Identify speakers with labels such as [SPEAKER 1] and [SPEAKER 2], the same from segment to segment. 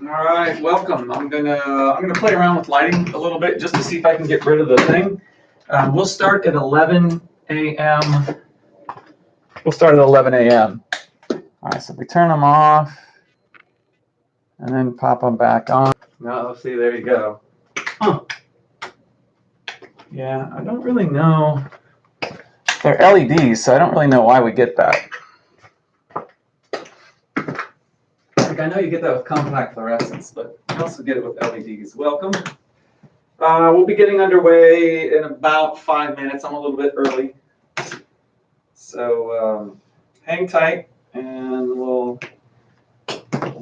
[SPEAKER 1] All right, welcome. I'm gonna play around with lighting a little bit just to see if I can get rid of the thing. We'll start at 11 a.m. We'll start at 11 a.m. All right, so we turn them off and then pop them back on. No, see, there you go. Huh. Yeah, I don't really know. They're LEDs, so I don't really know why we get that. Like, I know you get that with compact fluorescence, but you also get it with LEDs. Welcome. We'll be getting underway in about 5 minutes. I'm a little bit early. So hang tight and we'll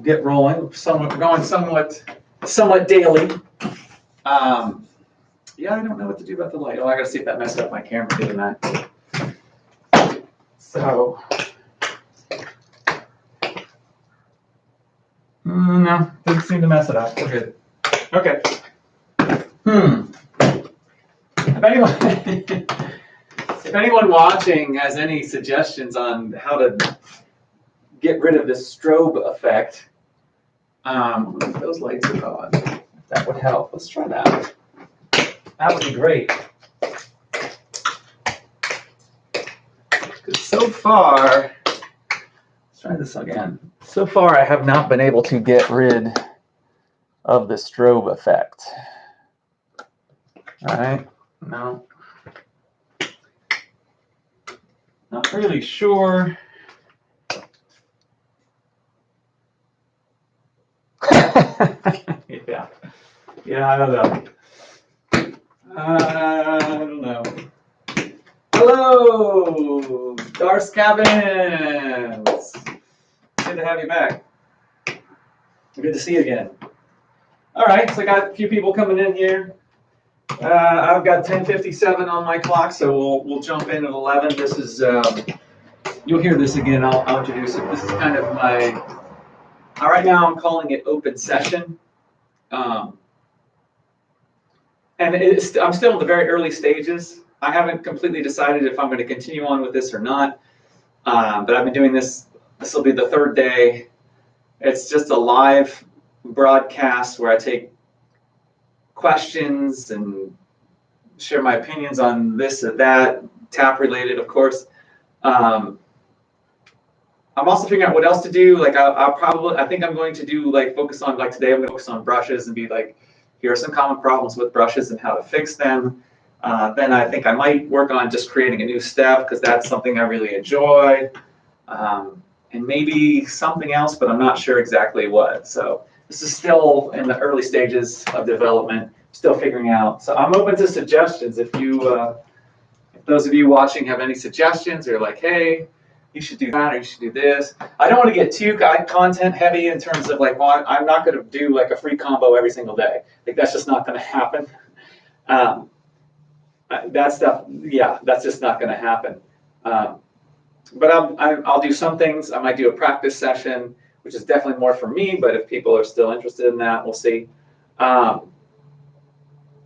[SPEAKER 1] get rolling. We're going somewhat daily. Yeah, I don't know what to do about the light. Oh, I gotta see if that messed up my camera doing that. So, no, didn't seem to mess it up. We're good. Okay. If anyone watching has any suggestions on how to get rid of this strobe effect, those lights are on. That would help. Let's try that. That would be great. Because so far, let's try this again. So far, I have not been able to get rid of the strobe effect. All right, no. Not really sure. Yeah, I don't know. I don't know. Hello, Darce Cabins. Good to have you back. Good to see you again. All right, so I got a few people coming in here. I've got 10:57 on my clock, so we'll jump in at 11. This is you'll hear this again. I'll introduce it. This is kind of my. Right now, I'm calling it open session. And I'm still in the very early stages. I haven't completely decided if I'm going to continue on with this or not. But I've been doing this. This will be the third day. It's just a live broadcast where I take questions and share my opinions on this or that, tap related, of course. I'm also figuring out what else to do. Like I think I'm going to do focus on today. I'm going to focus on brushes and be like, here are some common problems with brushes and how to fix them. Then I think I might work on just creating a new step because that's something I really enjoy. And maybe something else, but I'm not sure exactly what. So this is still in the early stages of development, still figuring out. So I'm open to suggestions. If those of you watching have any suggestions or like, hey, you should do that or you should do this. I don't want to get too content heavy in terms of I'm not going to do a free combo every single day. That's just not going to happen. That stuff, yeah, that's just not going to happen. But I'll do some things. I might do a practice session, which is definitely more for me, but if people are still interested in that, we'll see.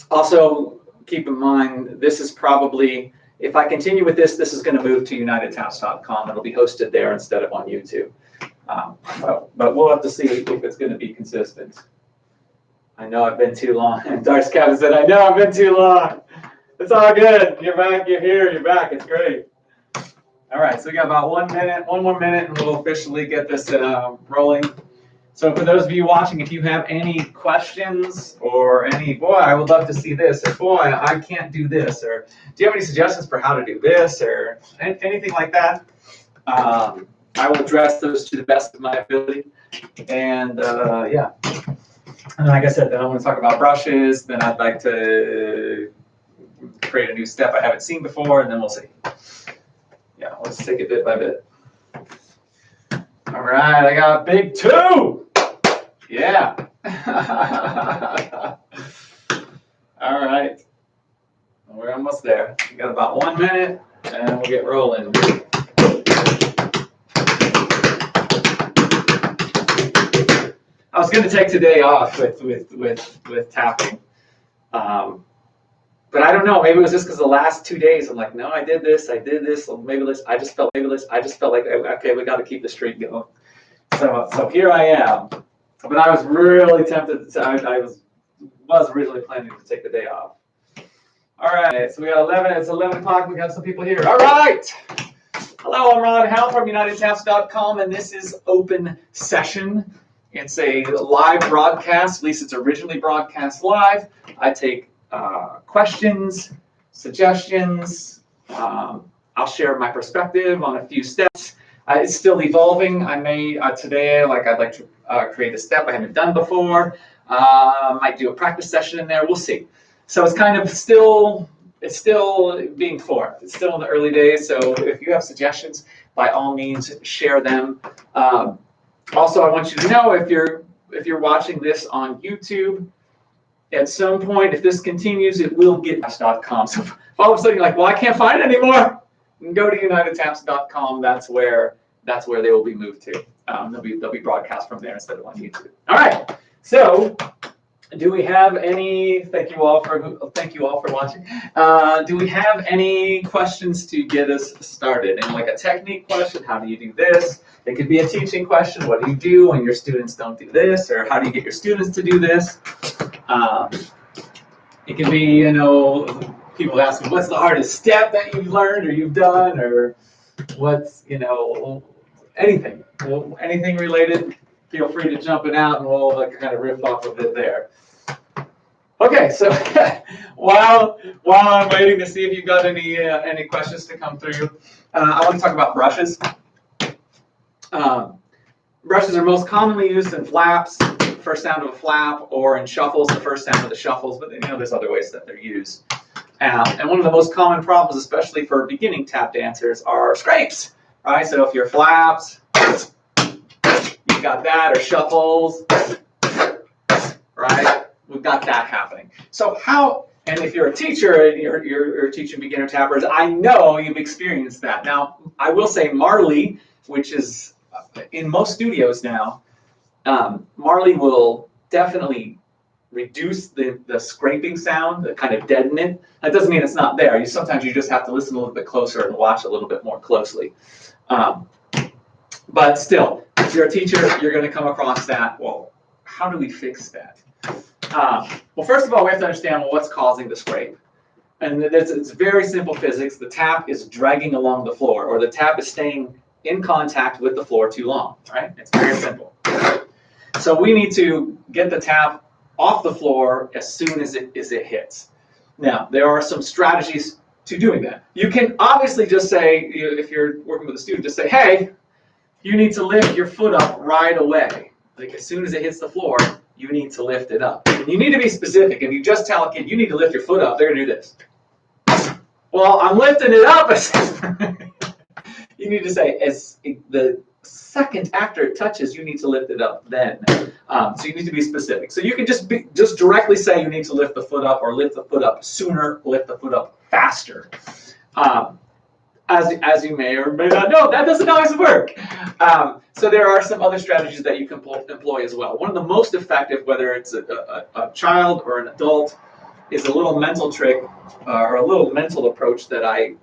[SPEAKER 1] Also, keep in mind, this is probably, if I continue with this, this is going to move to unitedtaps.com. It'll be hosted there instead of on YouTube. But we'll have to see if it's going to be consistent. I know I've been too long. And Darce Cabin said, I know I've been too long. It's all good. You're back. You're here. You're back. It's great. All right. So we got about 1 minute, one more minute, and we'll officially get this rolling. So for those of you watching, if you have any questions or boy, I would love to see this, or boy, I can't do this, or do you have any suggestions for how to do this, or anything like that, I will address those to the best of my ability. And yeah. And like I said, then I want to talk about brushes. Then I'd like to create a new step I haven't seen before, and then we'll see. Yeah, let's take it bit by bit. All right, I got big 2. Yeah. All right. We're almost there. We got about 1 minute, and we'll get rolling. I was going to take today off with tapping, but I don't know. Maybe it was just because the last 2 days I'm like, no, I did this. Or maybe this. I just felt like okay, we got to keep the streak going. So here I am. But I was really tempted to, I was originally planning to take the day off. All right, so we got 11, it's 11 o'clock, we got some people here. All right. Hello, I'm Ron Howe from UnitedTapps.com, and this is Open Session. It's a live broadcast, at least it's originally broadcast live. I take questions, suggestions. I'll share my perspective on a few steps. It's still evolving. I may, today, I'd like to create a step I haven't done before. Might do a practice session in there, we'll see. So it's kind of still, it's still being formed. It's still in the early days, so if you have suggestions, by all means, share them. Also, I want you to know if you're watching this on YouTube, at some point, if this continues, it will get UnitedTapps.com. So if all of a sudden you're like, well, I can't find it anymore, go to UnitedTapps.com. That's where they will be moved to. They'll be broadcast from there instead of on YouTube. All right. So, do we have any? Thank you all for watching. Do we have any questions to get us started? And like a technique question, how do you do this? It could be a teaching question. What do you do when your students don't do this? Or how do you get your students to do this? It can be, people ask me, what's the hardest step that you've learned or you've done, or what's, anything. Well, anything related, feel free to jump it out and we'll kind of riff off of it there. Okay, so while I'm waiting to see if you've got any questions to come through, I want to talk about brushes. Brushes are most commonly used in flaps, first sound of a flap, or in shuffles, the first sound of the shuffles, but there's other ways that they're used. And one of the most common problems, especially for beginning tap dancers, are scrapes, right? So if you're flaps, you've got that, or shuffles, right? We've got that happening. So and if you're a teacher and you're teaching beginner tappers, I know you've experienced that. Now, I will say Marley, which is in most studios now, Marley will definitely reduce the scraping sound, the kind of deaden it. That doesn't mean it's not there. Sometimes you just have to listen a little bit closer and watch a little bit more closely. But still, if you're a teacher, you're going to come across that. Well, how do we fix that? Well, first of all, we have to understand what's causing the scrape. And it's very simple physics. The tap is dragging along the floor, or the tap is staying in contact with the floor too long, right? It's very simple. So we need to get the tap off the floor as soon as it hits. Now, there are some strategies to doing that. You can obviously just say, if you're working with a student, just say, hey, you need to lift your foot up right away. Like as soon as it hits the floor, you need to lift it up. And you need to be specific. If you just tell a kid, you need to lift your foot up, they're going to do this. Well, I'm lifting it up. You need to say, as the second after it touches, you need to lift it up then. So you need to be specific. So you can just directly say you need to lift the foot up, or lift the foot up sooner, lift the foot up faster. As you may or may not know, that doesn't always work. So there are some other strategies that you can employ as well. One of the most effective, whether it's a child or an adult, is a little mental trick or a little mental approach that I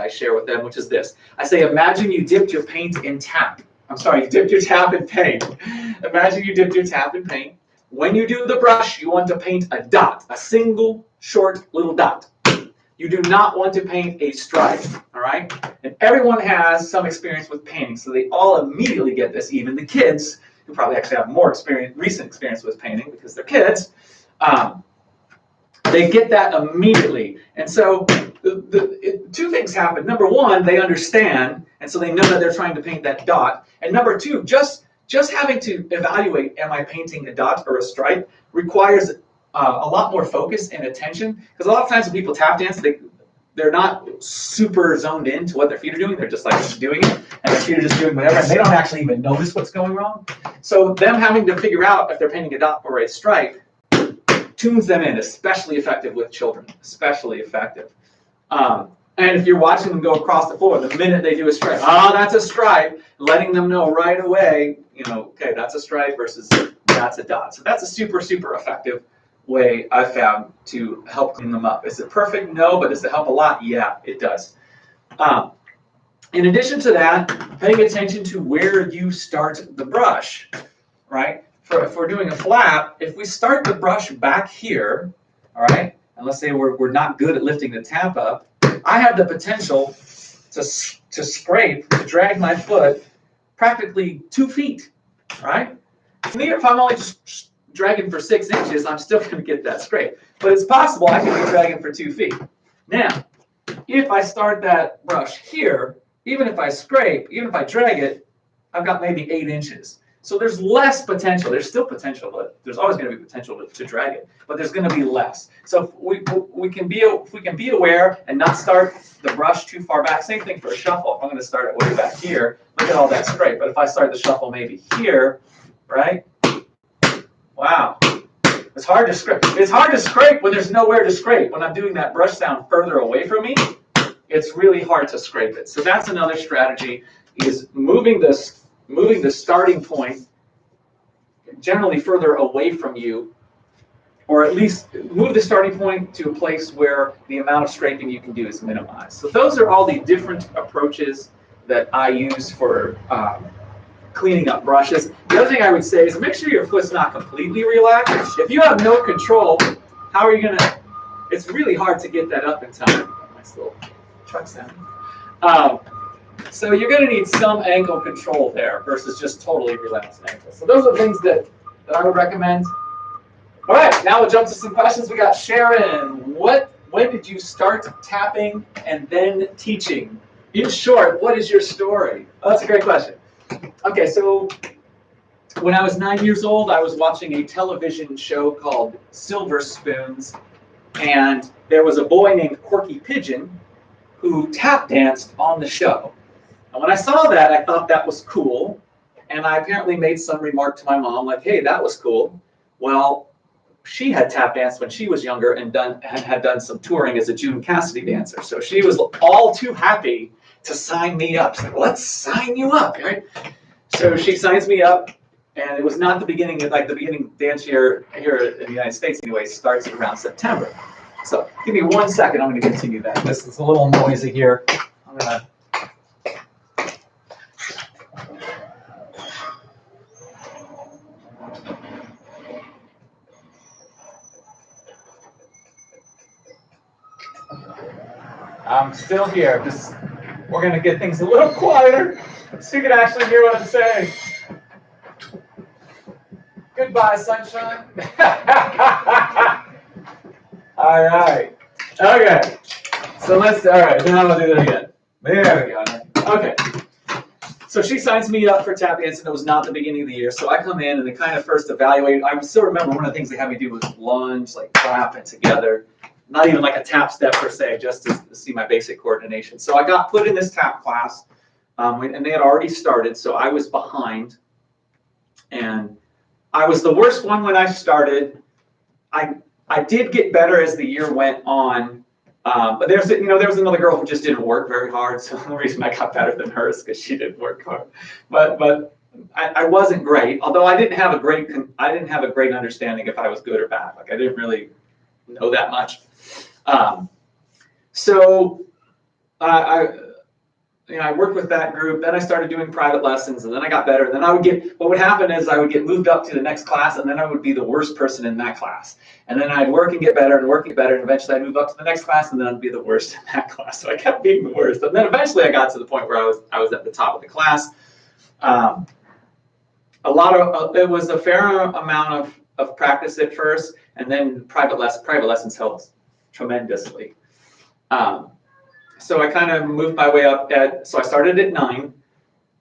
[SPEAKER 1] share with them, which is this. I say, imagine you dipped your paint in tap. You dipped your tap in paint. Imagine you dipped your tap in paint. When you do the brush, you want to paint a dot, a single short little dot. You do not want to paint a stripe, all right? And everyone has some experience with painting, so they all immediately get this, even the kids, who probably actually have more recent experience with painting because they're kids. They get that immediately. And so two things happen. Number one, they understand, and so they know that they're trying to paint that dot. And number two, just having to evaluate, am I painting a dot or a stripe, requires a lot more focus and attention. Because a lot of times when people tap dance, they're not super zoned into what their feet are doing. They're just like doing it, and their feet are just doing whatever, and they don't actually even notice what's going wrong. So them having to figure out if they're painting a dot or a stripe tunes them in, especially effective with children, especially effective. And if you're watching them go across the floor, the minute they do a stripe, that's a stripe, letting them know right away, okay, that's a stripe versus that's a dot. So that's a super, super effective way I've found to help clean them up. Is it perfect? No, but does it help a lot? Yeah, it does. In addition to that, paying attention to where you start the brush, right? if we're doing a flap, if we start the brush back here, all right, and let's say we're not good at lifting the tap up, I have the potential to scrape, to drag my foot practically 2 feet, right? And even if I'm only just dragging for 6 inches, I'm still going to get that scrape. But it's possible I can be dragging for 2 feet. Now, if I start that brush here, even if I scrape, even if I drag it, I've got maybe 8 inches. So there's less potential. There's still potential, but there's always going to be potential to drag it. But there's going to be less. So if we can be aware and not start the brush too far back. Same thing for a shuffle. If I'm going to start it way back here, look at all that scrape. But if I start the shuffle maybe here, right? Wow. It's hard to scrape. It's hard to scrape when there's nowhere to scrape. When I'm doing that brush sound further away from me, it's really hard to scrape it. So that's another strategy, is moving the starting point generally further away from you, or at least move the starting point to a place where the amount of scraping you can do is minimized. So those are all the different approaches that I use for cleaning up brushes. The other thing I would say is make sure your foot's not completely relaxed. If you have no control, how are you gonna, it's really hard to get that up in time. Nice little truck sound. So you're gonna need some ankle control there versus just totally relaxed ankle. So those are things that I would recommend. All right, now we'll jump to some questions. We got Sharon. When did you start tapping and then teaching? In short, what is your story? Oh, that's a great question. Okay, so when I was 9 years old, I was watching a television show called Silver Spoons, and there was a boy named Corky Pigeon who tap danced on the show. And when I saw that, I thought that was cool, and I apparently made some remark to my mom like, hey, that was cool. Well, she had tap danced when she was younger and had done some touring as a June Cassidy dancer. So she was all too happy to sign me up. She's like, let's sign you up, right? So she signs me up, and it was not the beginning, like the beginning dance year here in the United States anyway, starts around September. So give me 1 second, I'm gonna continue that. This is a little noisy here. I'm gonna. I'm still here. We're going to get things a little quieter so you can actually hear what I'm saying. Goodbye, sunshine. All right. Okay. So all right, now I'll do that again. There we go. Okay. So she signs me up for tap dance, and it was not the beginning of the year. So I come in, and they kind of first evaluate. I still remember one of the things they had me do was lunge, like clap it together. Not even like a tap step per se, just to see my basic coordination. So I got put in this tap class, and they had already started, so I was behind. And I was the worst one when I started. I did get better as the year went on, but there was another girl who just didn't work very hard. So the reason I got better than her is because she didn't work hard. But I wasn't great, although I didn't have a great understanding if I was good or bad. Like I didn't really know that much. So I worked with that group. Then I started doing private lessons, and then I got better. And then what would happen is I would get moved up to the next class, and then I would be the worst person in that class. And then I'd work and get better and work and get better, and eventually I'd move up to the next class, and then I'd be the worst in that class. So I kept being the worst. And then eventually I got to the point where I was at the top of the class. It was a fair amount of practice at first, and then private lessons helped tremendously. So I kind of moved my way up so I started at 9,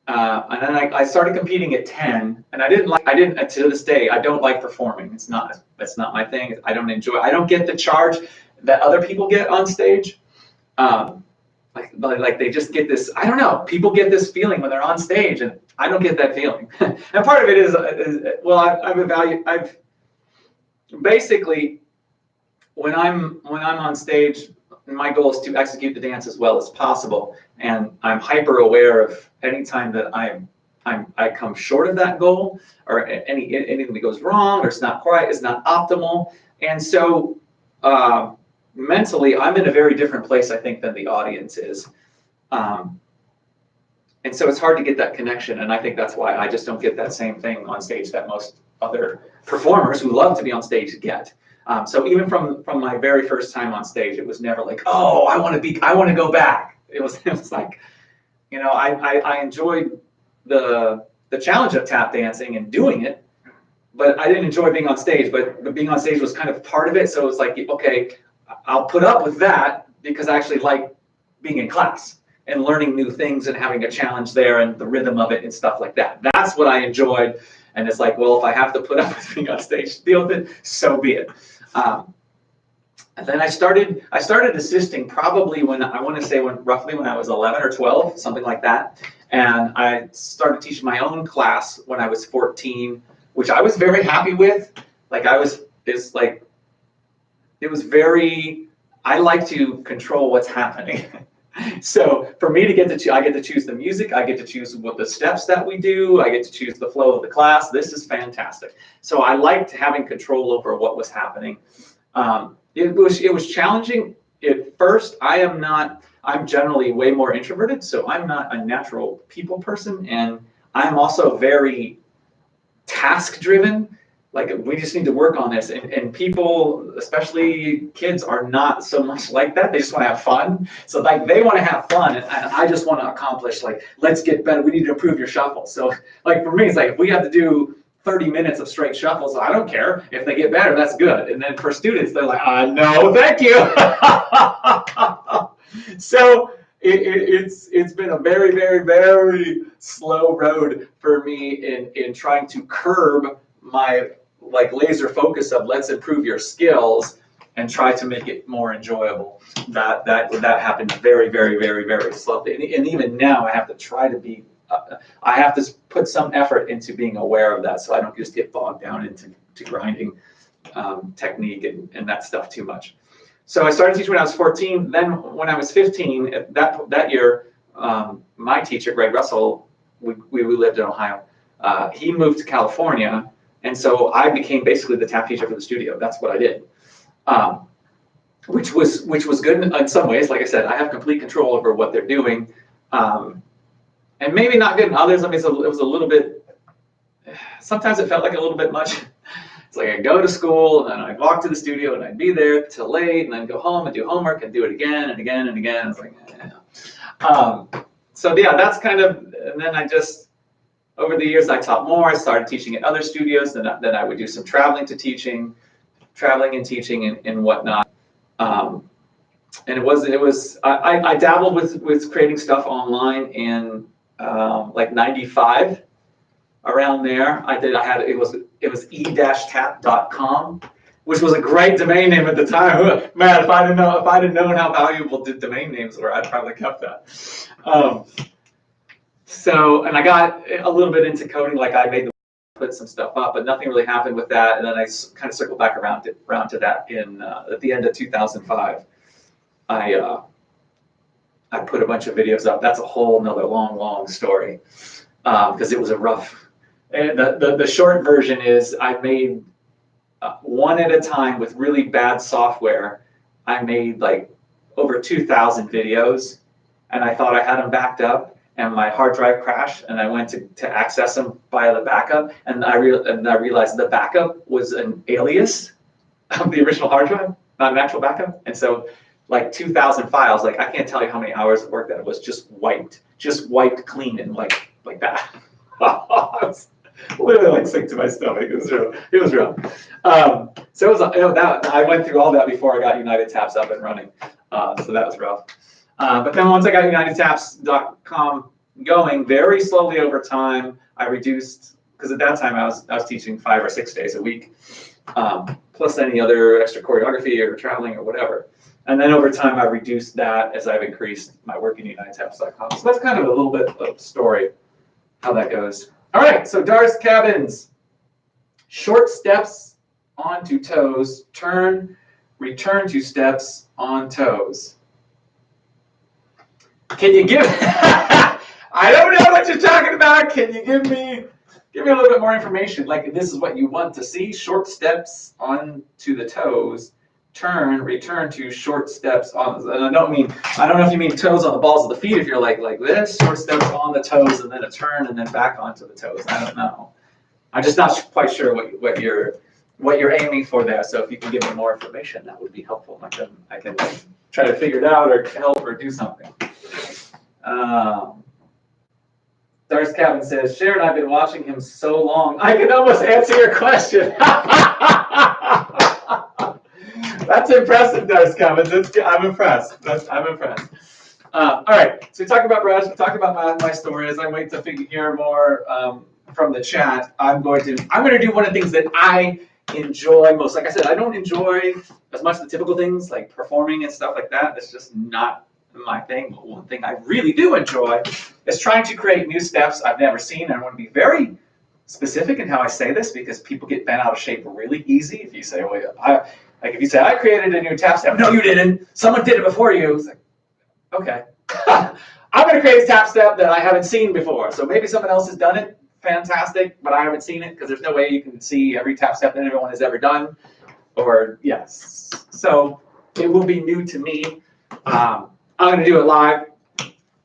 [SPEAKER 1] and then I started competing at 10, and to this day, I don't like performing. That's not my thing. I don't get the charge that other people get on stage. Like they just get this, I don't know, people get this feeling when they're on stage, and I don't get that feeling. And part of it is I've basically, when I'm on stage, my goal is to execute the dance as well as possible, and I'm hyper aware of any time that I come short of that goal, or anything that goes wrong, or it's not optimal, and so mentally I'm in a very different place, I think, than the audience is, and so it's hard to get that connection, and I think that's why I just don't get that same thing on stage that most other performers who love to be on stage get. So even from my very first time on stage, it was never like, oh, I want to go back. It was like, you know, I enjoyed the challenge of tap dancing and doing it, but I didn't enjoy being on stage. But being on stage was kind of part of it. So it was like, okay, I'll put up with that because I actually like being in class and learning new things and having a challenge there and the rhythm of it and stuff like that. That's what I enjoyed. And it's like, well, if I have to put up with being on stage to deal with it, so be it. And then I started assisting probably roughly when I was 11 or 12, something like that. And I started teaching my own class when I was 14, which I was very happy with. Like I like to control what's happening. So for me to I get to choose the music, I get to choose what the steps that we do, I get to choose the flow of the class. This is fantastic. So I liked having control over what was happening. It was challenging at first. I'm generally way more introverted, so I'm not a natural people person, and I'm also very task driven. Like we just need to work on this, and people, especially kids, are not so much like that. They just want to have fun. So like they want to have fun, and I just want to accomplish, like, let's get better. We need to improve your shuffle. So like for me, it's like if we have to do 30 minutes of straight shuffles, I don't care. If they get better, that's good. And then for students, they're like, no, thank you. So it's been a very, very, very slow road for me in trying to curb my like laser focus of let's improve your skills and try to make it more enjoyable. That happened very, very, very, very slowly. And even now I have to try to be, I have to put some effort into being aware of that so I don't just get bogged down into grinding technique and that stuff too much. So I started teaching when I was 14. Then when I was 15, that year, my teacher, Greg Russell, we lived in Ohio. He moved to California, and so I became basically the tap teacher for the studio. That's what I did, which was good in some ways. Like I said, I have complete control over what they're doing, and maybe not good in others. I mean, it was a little bit. Sometimes it felt like a little bit much. It's like I'd go to school and then I'd walk to the studio and I'd be there till late and then go home and do homework and do it again and again and again. It's like, so yeah, that's kind of, and then I just, over the years I taught more. I started teaching at other studios. Then I would do some traveling and teaching and whatnot. And I dabbled with creating stuff online in like 95. Around there, it was e-tap.com, which was a great domain name at the time. Man, if I'd known how valuable domain names were, I'd probably kept that. And I got a little bit into coding, like I put some stuff up, but nothing really happened with that. And then I kind of circled back around to that at the end of 2005. I put a bunch of videos up. That's a whole nother long story because it was a rough. And the short version is I made one at a time with really bad software. I made like over 2,000 videos, and I thought I had them backed up, and my hard drive crashed, and I went to access them via the backup, and I realized the backup was an alias of the original hard drive, not an actual backup. And so like 2,000 files, like I can't tell you how many hours of work that was just wiped clean and like that. Literally like sick to my stomach. It was rough. So it was that I went through all that before I got United Taps up and running. So that was rough. But then once I got UnitedTaps.com going, very slowly over time, I reduced, because at that time I was teaching 5 or 6 days a week, plus any other extra choreography or traveling or whatever. And then over time I reduced that as I've increased my work in UnitedTaps.com. So that's kind of a little bit of story how that goes. All right, so Dar's Cabins. Short steps onto toes, turn, return to steps on toes. Can you give, I don't know what you're talking about. Can you give me a little bit more information? Like this is what you want to see, short steps onto the toes, turn, return to short steps on, and I don't know if you mean toes on the balls of the feet, if you're like this, short steps on the toes and then a turn and then back onto the toes. I don't know. I'm just not quite sure what you're aiming for there. So if you can give me more information, that would be helpful. I can try to figure it out or help or do something. Darce Cabin says, Sharon, I've been watching him so long, I can almost answer your question. That's impressive, Darce Cabin. I'm impressed. I'm impressed. All right, so we talked about brush, we talked about my story. As I wait to hear more from the chat, I'm going to do one of the things that I enjoy most. Like I said, I don't enjoy as much the typical things like performing and stuff like that. That's just not my thing. But one thing I really do enjoy is trying to create new steps I've never seen. And I want to be very specific in how I say this because people get bent out of shape really easy. If you say, well, if you say, I created a new tap step. No, you didn't. Someone did it before you. It's like, okay. I'm going to create a tap step that I haven't seen before. So maybe someone else has done it. Fantastic. But I haven't seen it because there's no way you can see every tap step that everyone has ever done. Or, yes. So it will be new to me. I'm going to do it live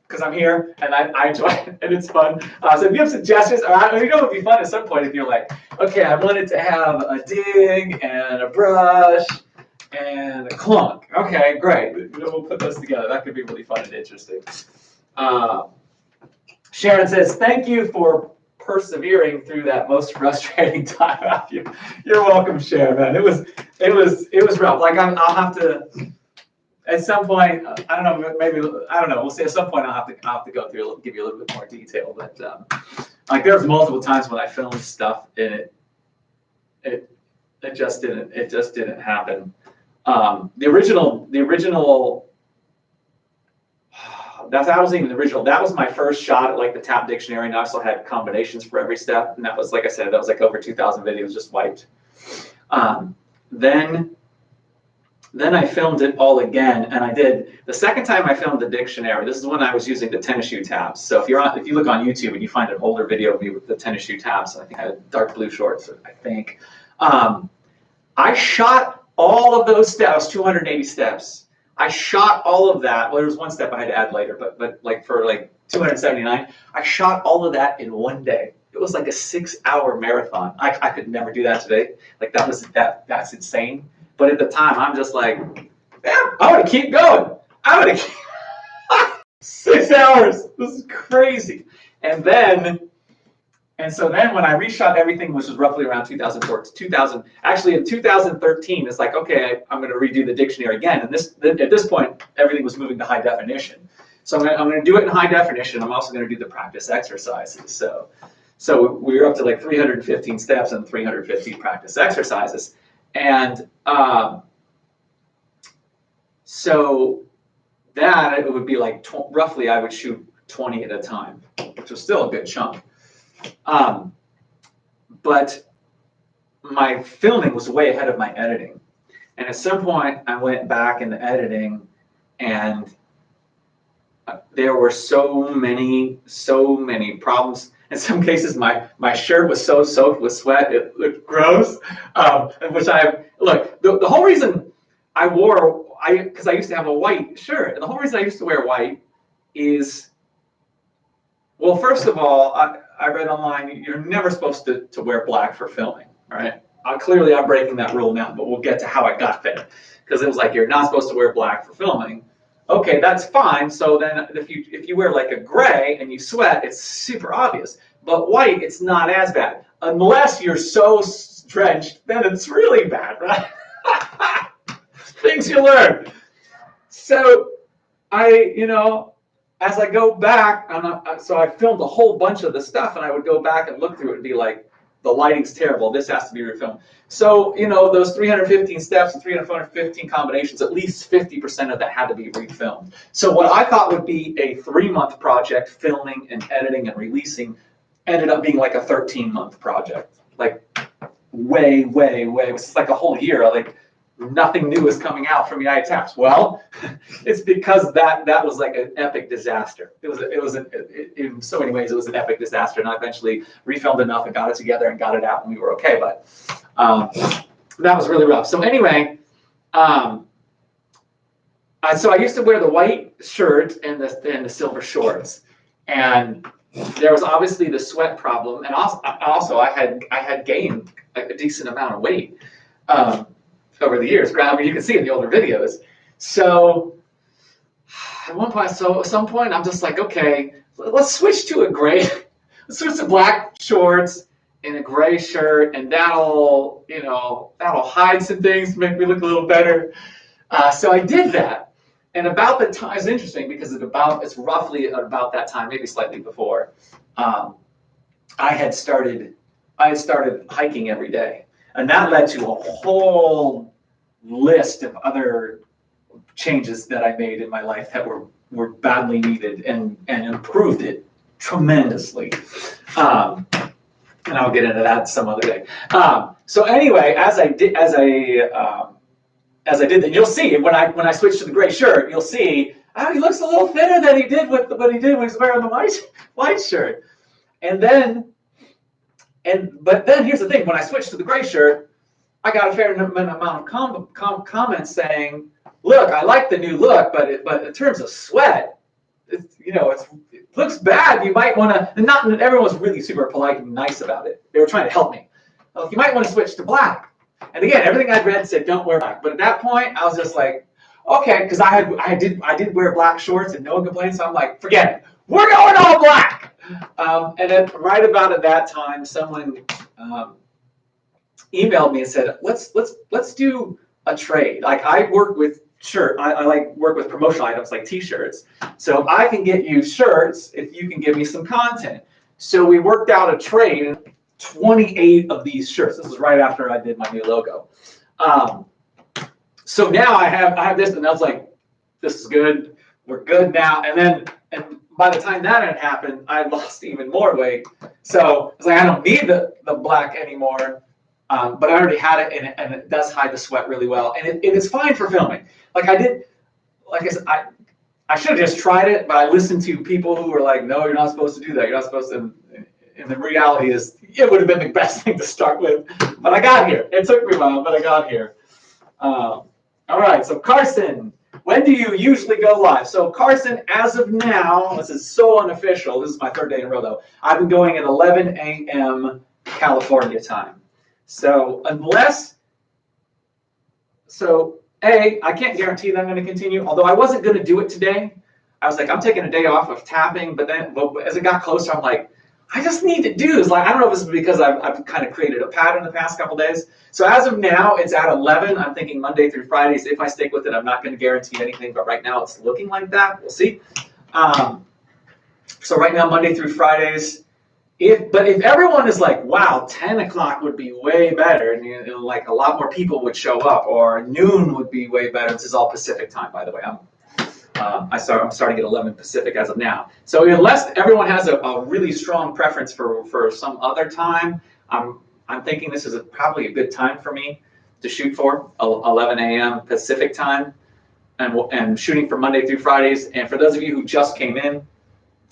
[SPEAKER 1] because I'm here and I enjoy it and it's fun. So if you have suggestions, or you know, it would be fun at some point if you're like, okay, I wanted to have a dig and a brush and a clunk. Okay, great. We'll put those together. That could be really fun and interesting. Sharon says, thank you for persevering through that most frustrating time. You're welcome, Sharon, man. It was rough. Like I'll have to, at some point, I don't know, maybe, I don't know, we'll see. At some point I'll have to go through, give you a little bit more detail. But like there's multiple times when I filmed stuff and it just didn't happen. The original, that wasn't even the original. That was my first shot at like the tap dictionary, and I also had combinations for every step. And that was, like I said, that was like over 2,000 videos just wiped. Then I filmed it all again, and I did the second time I filmed the dictionary. This is when I was using the tennis shoe tabs. So if you look on YouTube and you find an older video of me with the tennis shoe tabs, I think I had dark blue shorts. I think I shot all of those steps, 280 steps. I shot all of that. Well, there was one step I had to add later, but like for like 279, I shot all of that in one day. It was like a 6-hour marathon. I could never do that today. Like that's insane. But at the time, I'm just like, yeah, I want to keep going. I want to keep 6 hours. This is crazy. And so then when I reshot everything, which was roughly around 2014, actually in 2013, it's like, okay, I'm going to redo the dictionary again. And at this point, everything was moving to high definition. So I'm going to do it in high definition. I'm also going to do the practice exercises. So we were up to like 315 steps and 315 practice exercises. And so that it would be like roughly I would shoot 20 at a time, which was still a good chunk. But my filming was way ahead of my editing. And at some point I went back in the editing and there were so many problems. In some cases, my shirt was so soaked with sweat, it looked gross. The whole reason because I used to have a white shirt, and the whole reason I used to wear white is, well, first of all, I read online, you're never supposed to wear black for filming, right? Clearly, I'm breaking that rule now, but we'll get to how I got there. Because it was like, you're not supposed to wear black for filming. Okay, that's fine. So then if you wear like a gray and you sweat, it's super obvious. But white, it's not as bad. Unless you're so drenched, then it's really bad, right? Things you learn. So as I go back, so I filmed a whole bunch of the stuff, and I would go back and look through it and be like, the lighting's terrible. This has to be refilmed. So, those 315 steps and 315 combinations, at least 50% of that had to be refilmed. So what I thought would be a 3-month project, filming and editing and releasing, ended up being like a 13-month project. Like way. It was like a whole year. Like nothing new is coming out from United Taps. Well, it's because that was like an epic disaster. In so many ways, it was an epic disaster. And I eventually refilmed enough and got it together and got it out, and we were okay. But that was really rough. So anyway, so I used to wear the white shirt and the silver shorts. And there was obviously the sweat problem, and also I had gained a decent amount of weight over the years. I mean, you can see in the older videos. So at one point, at some point, I'm just like, okay, let's switch to let's switch to black shorts and a gray shirt, and that'll hide some things, make me look a little better. So I did that, and about the time, it's interesting because it's roughly about that time, maybe slightly before, I had started hiking every day, and that led to a whole list of other changes that I made in my life that were badly needed and improved it tremendously. And I'll get into that some other day. So anyway, as I did that, you'll see when I switch to the gray shirt, you'll see he looks a little thinner than he did with what he did when he was wearing the white shirt. But then here's the thing: when I switched to the gray shirt, I got a fair amount of comments saying, "Look, I like the new look, but in terms of sweat, it looks bad. You might want to." And not everyone was really super polite and nice about it. They were trying to help me. Well, you might want to switch to black. And again, everything I'd read said don't wear black. But at that point, I was just like, okay, because I did wear black shorts and no one complained. So I'm like, forget it. We're going all black. And then right about at that time, someone emailed me and said, let's do a trade. Like I work with I like work with promotional items like t-shirts. So I can get you shirts if you can give me some content. So we worked out a trade, 28 of these shirts. This was right after I did my new logo. So now I have this, and I was like, this is good. We're good now. And by the time that had happened, I lost even more weight. So I was like, I don't need the black anymore. But I already had it, and it does hide the sweat really well, and it is fine for filming. Like I said, I should have just tried it, but I listened to people who were like, "No, you're not supposed to do that. You're not supposed to." And the reality is, it would have been the best thing to start with. But I got here. It took me a while, but I got here. All right. So Carson, when do you usually go live? So Carson, as of now, this is so unofficial. This is my third day in a row, though. I've been going at 11 a.m. California time. So I can't guarantee that I'm going to continue, although I wasn't going to do it today. I was like, I'm taking a day off of tapping, but as it got closer, I'm like, I just need to do this. Like, I don't know if this is because I've kind of created a pattern the past couple days. So as of now, it's at 11. I'm thinking Monday through Fridays. If I stick with it, I'm not going to guarantee anything, but right now it's looking like that. We'll see. So right now, Monday through Fridays. If everyone is like, wow, 10 o'clock would be way better, and like a lot more people would show up, or noon would be way better. This is all Pacific time, by the way. I'm starting at 11 Pacific as of now. So unless everyone has a really strong preference for some other time, I'm thinking this is probably a good time for me to shoot for 11 a.m. Pacific time, and shooting for Monday through Fridays. And for those of you who just came in,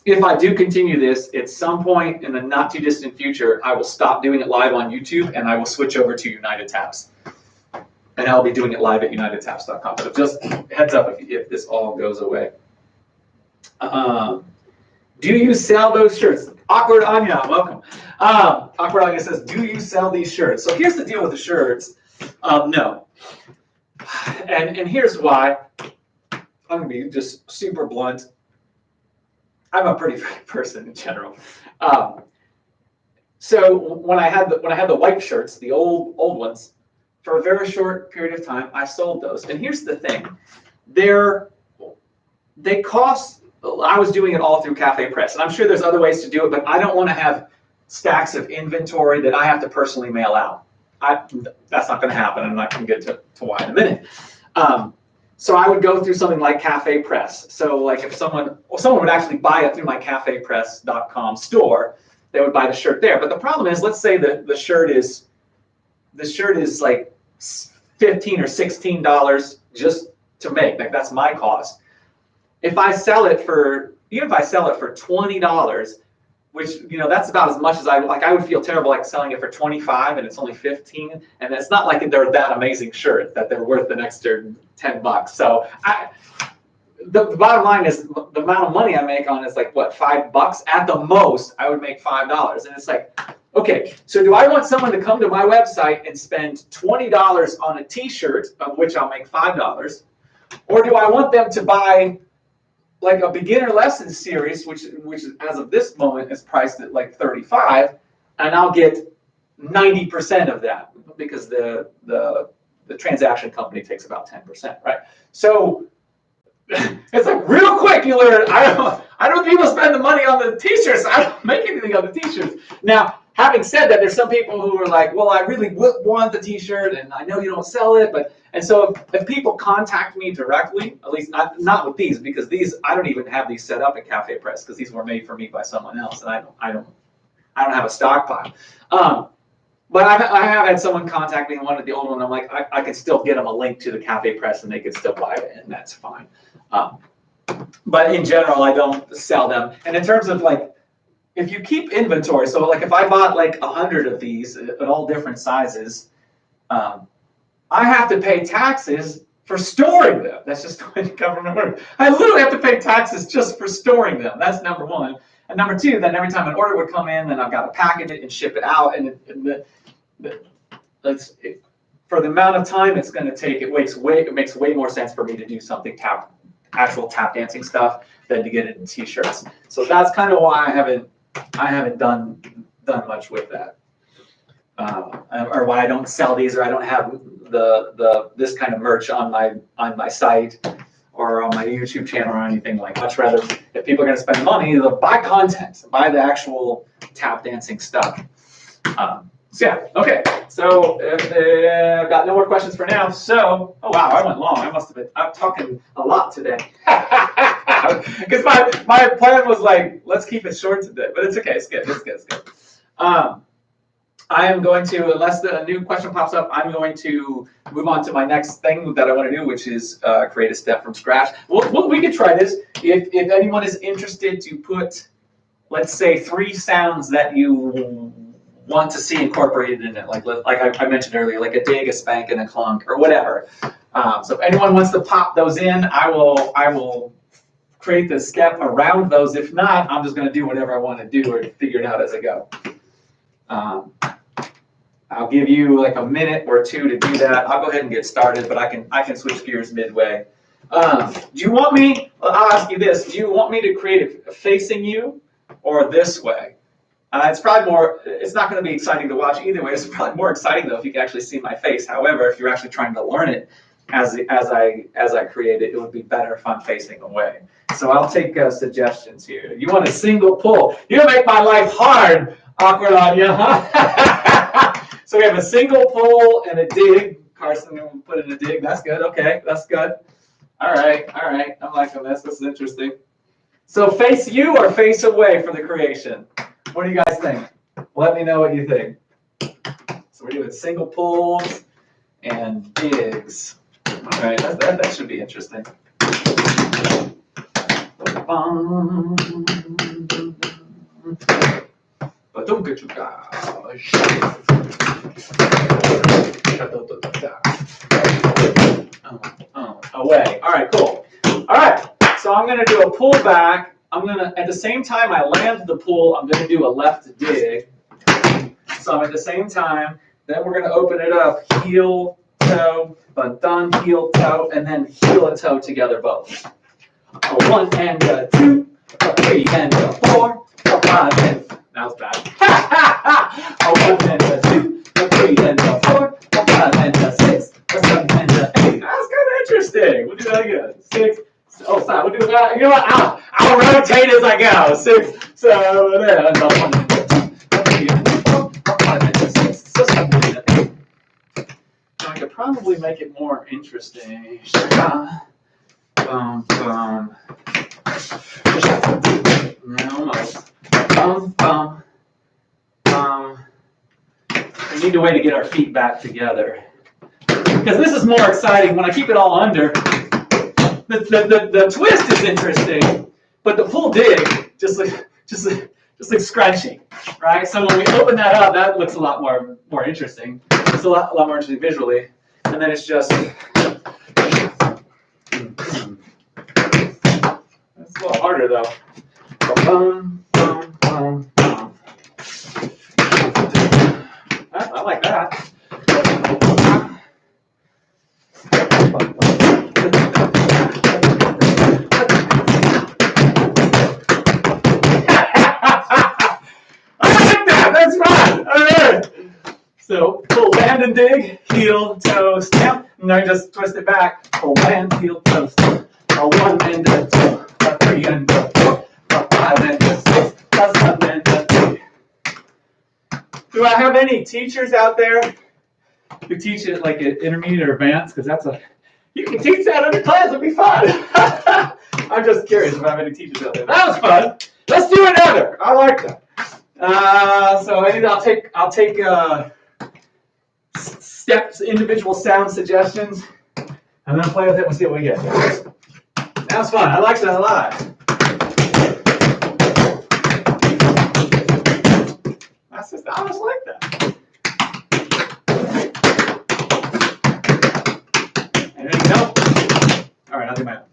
[SPEAKER 1] if I do continue this, at some point in the not too distant future, I will stop doing it live on YouTube and I will switch over to United Taps. And I'll be doing it live at UnitedTaps.com. But just heads up if this all goes away. Do you sell those shirts? Awkward Anya, welcome. Awkward Anya says, do you sell these shirts? So here's the deal with the shirts. No. And here's why. I'm going to be just super blunt. I'm a pretty frank person in general. So when I had the white shirts, the old ones, for a very short period of time, I sold those. And here's the thing: they cost. I was doing it all through Cafe Press, and I'm sure there's other ways to do it, but I don't want to have stacks of inventory that I have to personally mail out. That's not going to happen. I'm not going to get to why in a minute. So I would go through something like Cafe Press. So like if someone would actually buy it through my cafepress.com store, they would buy the shirt there. But the problem is, let's say that the shirt is like $15 or $16 just to make. Like that's my cost. If I sell it for $20, which that's about as much as I would feel terrible like selling it for $25 and it's only $15, and it's not like they're that amazing shirt that they're worth an extra $10. So the bottom line is the amount of money I make on is like what, $5 at the most. I would make $5, and it's like, okay, so do I want someone to come to my website and spend $20 on a T-shirt, of which I'll make $5, or do I want them to buy like a beginner lesson series, which as of this moment is priced at like $35, and I'll get 90% of that because the transaction company takes about 10%, right? So it's like real quick you learn. I don't want people spend the money on the T-shirts. I don't make anything on the T-shirts. Now, having said that, there's some people who are like, well, I really want the T-shirt, and I know you don't sell it, and so if people contact me directly, at least not with these, because these I don't even have these set up at Cafe Press because these were made for me by someone else, and I don't have a stockpile. But I have had someone contact me and wanted the old one. I'm like, I could still get them a link to the Cafe Press, and they could still buy it, and that's fine. But in general, I don't sell them. And in terms of like, if you keep inventory, so like if I bought like 100 of these at all different sizes, I have to pay taxes for storing them. That's just the way the government works. I literally have to pay taxes just for storing them. That's number one. And number two, then every time an order would come in, then I've got to package it and ship it out. And for the amount of time it's going to take, it makes way more sense for me to do something actual tap dancing stuff than to get it in T-shirts. So that's kind of why I haven't done much with that, or why I don't sell these, or I don't have this kind of merch on my site or on my YouTube channel or anything like that. Much rather, if people are going to spend money, they'll buy content, buy the actual tap dancing stuff. So yeah, okay. So I've got no more questions for now. So, oh wow, I went long. I'm talking a lot today. Because my plan was like, let's keep it short today, but it's okay. It's good. I am going to, unless a new question pops up, I'm going to move on to my next thing that I want to do, which is create a step from scratch. We could try this. If anyone is interested to put, let's say, 3 sounds that you want to see incorporated in it, like I mentioned earlier, like a dig, a spank, and a clunk, or whatever. So if anyone wants to pop those in, I will create the step around those. If not, I'm just going to do whatever I want to do or figure it out as I go. I'll give you like a minute or two to do that. I'll go ahead and get started, but I can switch gears midway. Do you want me? I'll ask you this: do you want me to create it facing you or this way? It's probably more. It's not going to be exciting to watch either way. It's probably more exciting though if you can actually see my face. However, if you're actually trying to learn it as I create it, it would be better if I'm facing away. So I'll take suggestions here. You want a single pull? You make my life hard, awkward on you, huh? So we have a single pull and a dig. Carson will put in a dig. That's good. Okay, that's good. All right. I'm liking this. This is interesting. So face you or face away for the creation? What do you guys think? Let me know what you think. So we're doing single pulls and digs. All right, that should be interesting. But don't get you guys. Away. All right, cool. All right, so I'm going to do a pull back. At the same time I land the pull, I'm going to do a left dig. So at the same time, then we're going to open it up, heel, toe, but done, heel, toe, and then heel and toe together both. A 1 and a 2, a 3 and a 4, a 5 and that was bad. A 1 and a 2, a 3 and a 4, a 5 and a 6, a 7 and a 8. That's kind of interesting. We'll do that again. 6. Oh, sorry. We'll do that. You know what? I'll rotate as I go. 6, 7, and a 1 and a 2, a 3 and a 4, a 5 and a 6, a 7 and a 8. I could probably make it more interesting. We need a way to get our feet back together. Because this is more exciting when I keep it all under. The twist is interesting, but the pull dig just looks scrunchy, right? So when we open that up, that looks a lot more interesting. It's a lot more interesting visually, and then it's just harder though. Bum, bum, bum, bum. I like that. That's fun. All right. So pull, land, and dig, heel, toe, stamp, and then just twist it back. Pull, land, heel, toe, stamp. A 1 and a 2, a 3 and a 4, a 5 and a 6, a 7 and a 8. Do I have any teachers out there who teach it like at intermediate or advanced? Because that's you can teach that in a class. It'd be fun. I'm just curious if I have any teachers out there. That was fun. Let's do another. I like that. So I'll take steps, individual sound suggestions, and then play with it and see what we get. That was fun. I liked that a lot. I just like that. Anything else? All right, I'll do my own.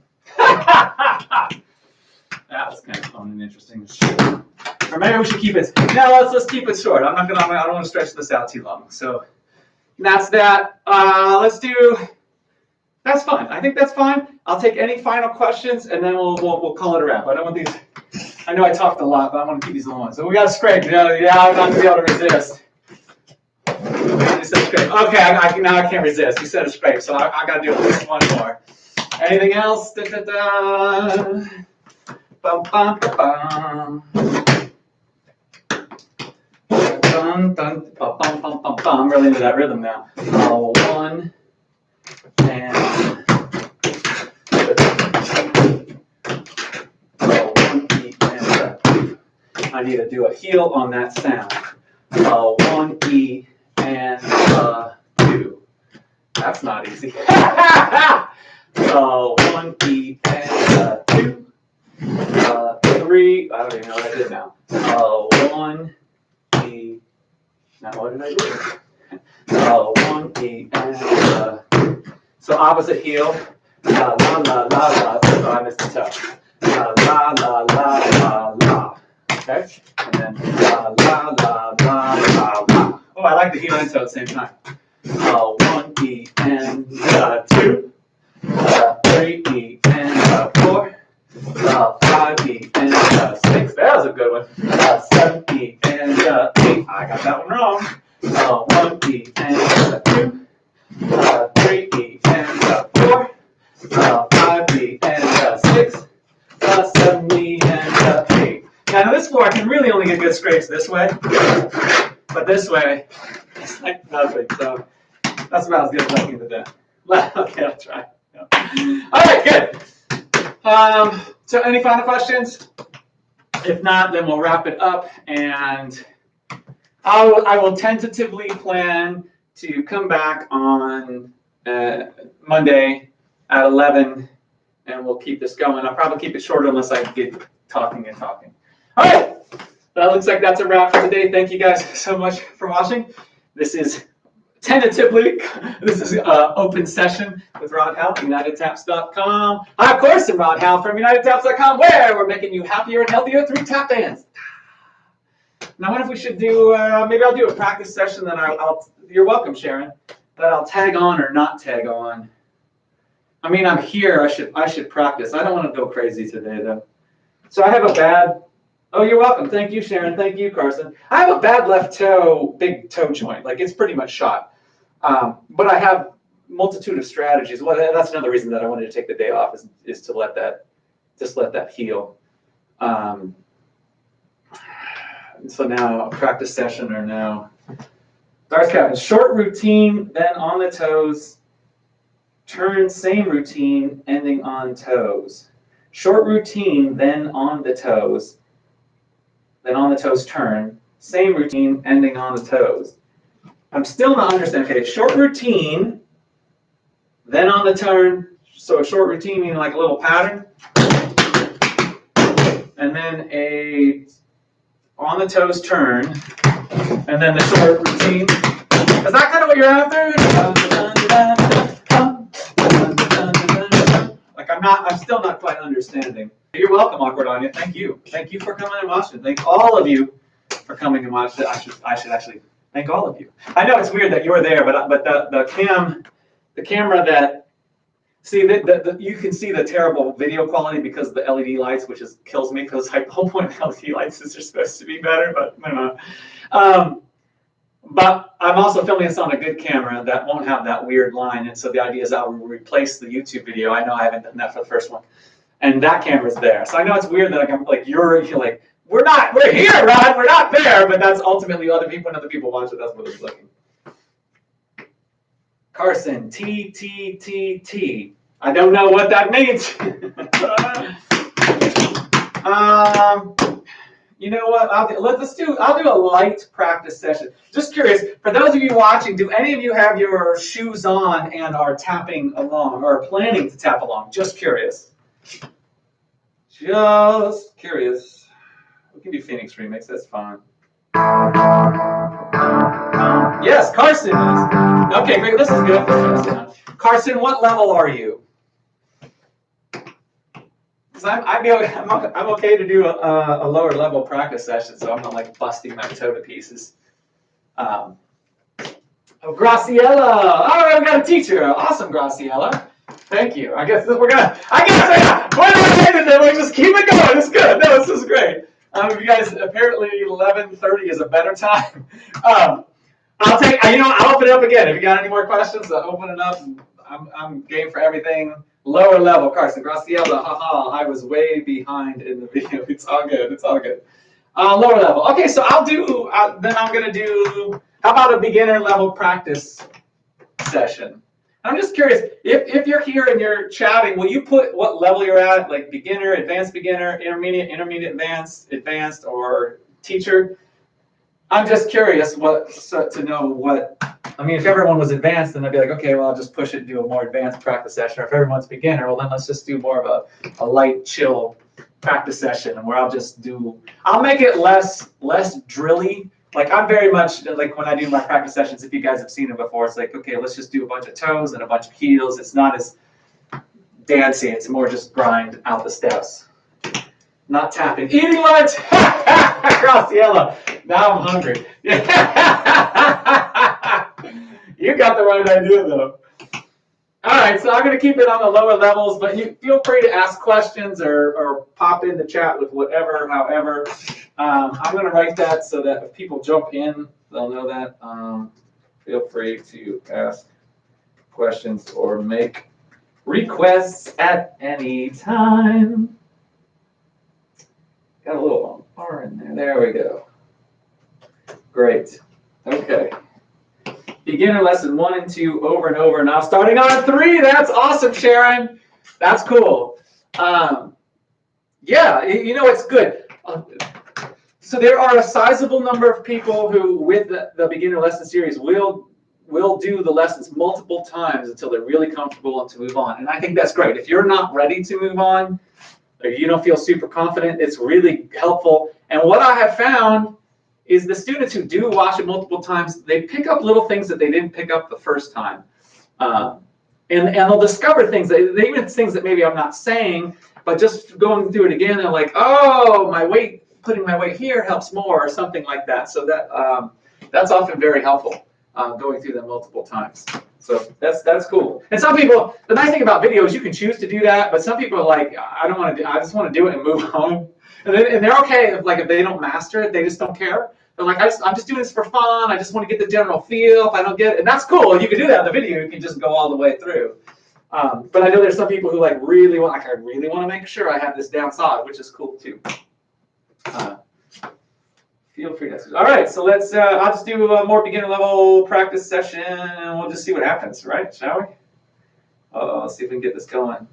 [SPEAKER 1] That was kind of fun and interesting. Or maybe we should keep it. No, let's keep it short. I don't want to stretch this out too long. So that's that. Let's do. That's fine. I think that's fine. I'll take any final questions and then we'll call it a wrap. I don't want these. I know I talked a lot, but I want to keep these little ones. So we got a scrape. Yeah, I'm not gonna be able to resist. You said scrape. Okay, now I can't resist. You said a scrape, so I got to do at least one more. Anything else? Da, da, da. Bum, bum, bum. Dun, dun, bum, bum, bum, bum, bum. I'm really into that rhythm now. 1 and 1 E and 2. I need to do a heel on that sound. 1 E and 2. That's not easy. 1 E and 2. 3. I don't even know what I did now. 1 E. Now what did I do? 1 E and so opposite heel. La la la la la. So I missed the toe. La la la la la la. Okay, and then la la la la la la. Oh, I like the heel and toe at the same time. 1 E and 2. 3 E and 4. 5 E and 6. That was a good one. 7 E and 8. I got that one wrong. 1 E and 2. 3 E and 4. 5 E and 6. 7 E and 8. Now this 4, I can really only get good scrapes this way, but this way, it's like nothing. So that's about as good as I can do. Okay, I'll try. All right, good. So any final questions? If not, then we'll wrap it up, and I will tentatively plan to come back on Monday at 11, and we'll keep this going. I'll probably keep it shorter unless I get talking and talking. All right, that looks like that's a wrap for today. Thank you guys so much for watching. This is tentatively, this is open session with Rod Howell, UnitedTaps.com. I, of course, am Rod Howell from UnitedTaps.com, where we're making you happier and healthier through tap dance. Now, what if we should do, maybe I'll do a practice session that you're welcome, Sharon, that I'll tag on or not tag on. I mean, I'm here, I should practice. I don't want to go crazy today, though. So I have a bad, oh, you're welcome. Thank you, Sharon. Thank you, Carson. I have a bad left toe, big toe joint. Like, it's pretty much shot. But I have multitude of strategies. Well, that's another reason that I wanted to take the day off is to let that heal. So now a practice session or no. Darth Captain, short routine, then on the toes. Turn, same routine, ending on toes. Short routine, then on the toes. Then on the toes turn. Same routine, ending on the toes. I'm still not understanding. Okay, short routine, then on the turn. So a short routine meaning like a little pattern. And then a on the toes turn. And then the short routine. Is that kind of what you're after? Like I'm still not quite understanding. You're welcome, Awkward Anya. Thank you. Thank you for coming and watching. Thank all of you for coming and watching. I should actually thank all of you. I know it's weird that you're there, but the camera that, see, you can see the terrible video quality because of the LED lights, which kills me because the whole point of LED lights is they're supposed to be better, but I don't know. But I'm also filming this on a good camera that won't have that weird line, and so the idea is I'll replace the YouTube video. I know I haven't done that for the first one, and that camera's there. So I know it's weird that I'm like you're like we're here, Rod, we're not there, but that's ultimately other people and other people watch it. That's what they're looking. Carson, T. I don't know what that means. You know what? I'll do a light practice session. Just curious, for those of you watching, do any of you have your shoes on and are tapping along or planning to tap along? Just curious. Just curious. We can do Phoenix Remix. That's fine. Yes, Carson is. Okay, great. This is good. Carson, what level are you? I'm okay to do a lower level practice session, so I'm not like busting my toe to pieces. Oh, Graciela! All right, we got a teacher. Awesome, Graciela. Thank you. I guess we're just keep it going. It's good. No, this is great. You guys, apparently 11:30 is a better time. I'll open it up again. If you got any more questions, I'll open it up. I'm game for everything. Lower level, Carson, Graciela, haha, I was way behind in the video. It's all good, it's all good. Lower level. Okay, so I'm gonna do, how about a beginner level practice session? I'm just curious, if you're here and you're chatting, will you put what level you're at, like beginner, intermediate, advanced, or teacher? I'm just curious to know what. I mean, if everyone was advanced, then I'd be like, okay, well, I'll just push it and do a more advanced practice session. Or if everyone's beginner, well, then let's just do more of a light, chill practice session where I'll make it less drilly. Like I'm very much, like when I do my practice sessions, if you guys have seen it before, it's like, okay, let's just do a bunch of toes and a bunch of heels. It's not as dancey. It's more just grind out the steps. Not tapping. Eating lunch! Graciela. Now I'm hungry. You got the right idea, though. All right, so I'm going to keep it on the lower levels, but you feel free to ask questions or pop in the chat with whatever, however. I'm going to write that so that if people jump in, they'll know that. Feel free to ask questions or make requests at any time. Got a little R in there. There we go. Great. Okay. Beginner lesson 1 and 2 over and over. Now starting on 3. That's awesome, Sharon. That's cool. Yeah, it's good. So there are a sizable number of people who, with the beginner lesson series, will do the lessons multiple times until they're really comfortable and to move on. And I think that's great. If you're not ready to move on, or you don't feel super confident, it's really helpful. And what I have found is the students who do watch it multiple times, they pick up little things that they didn't pick up the first time. And they'll discover things, even things that maybe I'm not saying, but just going through it again, they're like, oh, putting my weight here helps more, or something like that. So that's often very helpful, going through them multiple times. So that's cool. And some people, the nice thing about video is you can choose to do that, but some people are like, I don't want to I just want to do it and move on. And they're okay if they don't master it, they just don't care. They're like, I'm just doing this for fun. I just want to get the general feel. If I don't get it, and that's cool. You can do that in the video. You can just go all the way through. But I know there's some people who really want to make sure I have this down solid, which is cool too. Feel free to. All right, so let's. I'll just do a more beginner level practice session, and we'll just see what happens, right? Shall we? Let's see if we can get this going.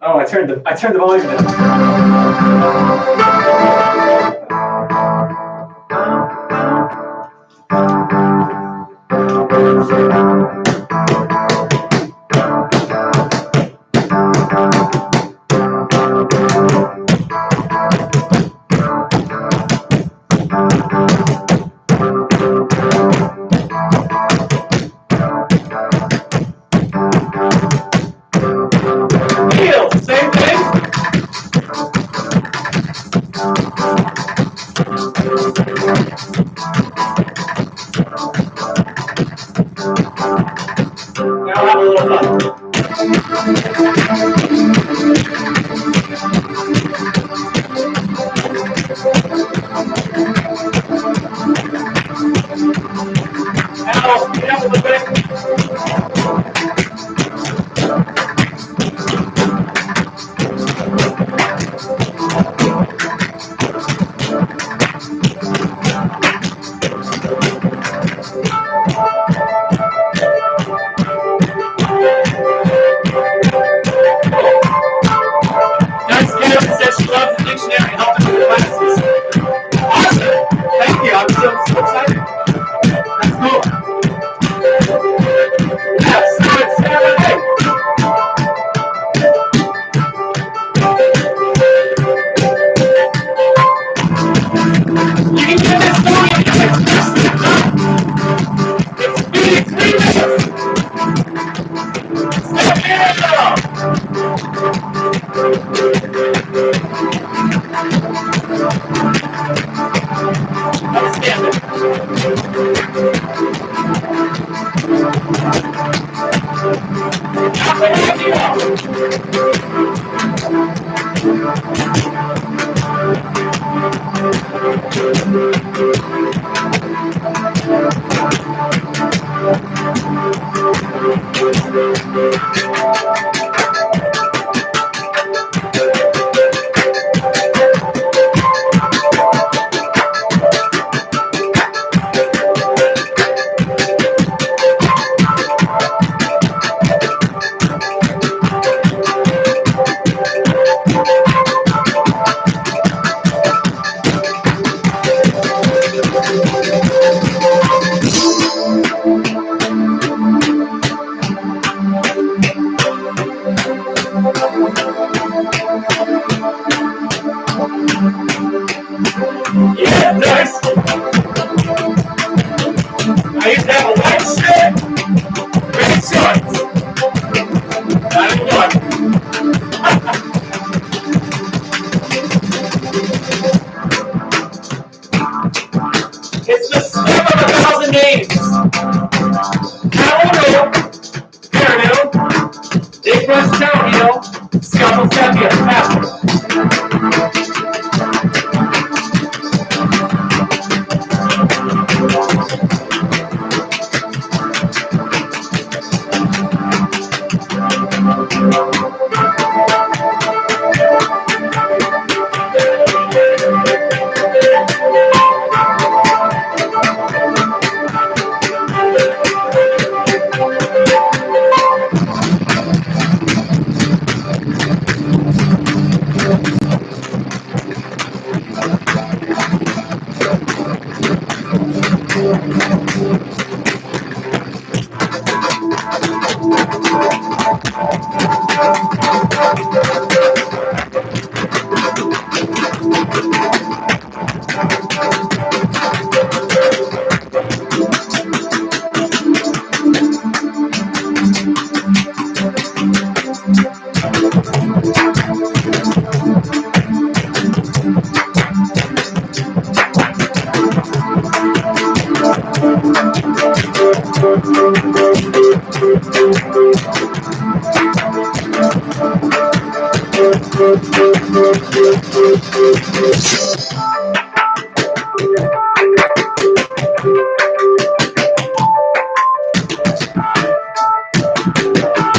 [SPEAKER 1] Oh, I turned the volume little fun. Now, get up a little bit. Nice kiddo says she loves the dictionary and helping with the classes. Awesome! Thank you. I'm so excited. That's cool. Yes, good. Saturday. You can get this story in it's 3 minutes. Yeah, nice. I used to have a white shirt, red shorts. I didn't know it. It's the stem of 1,000 names. Calano, Perno, Dick Rostownio, Scalpel Sepia, Apple.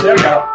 [SPEAKER 1] There we go.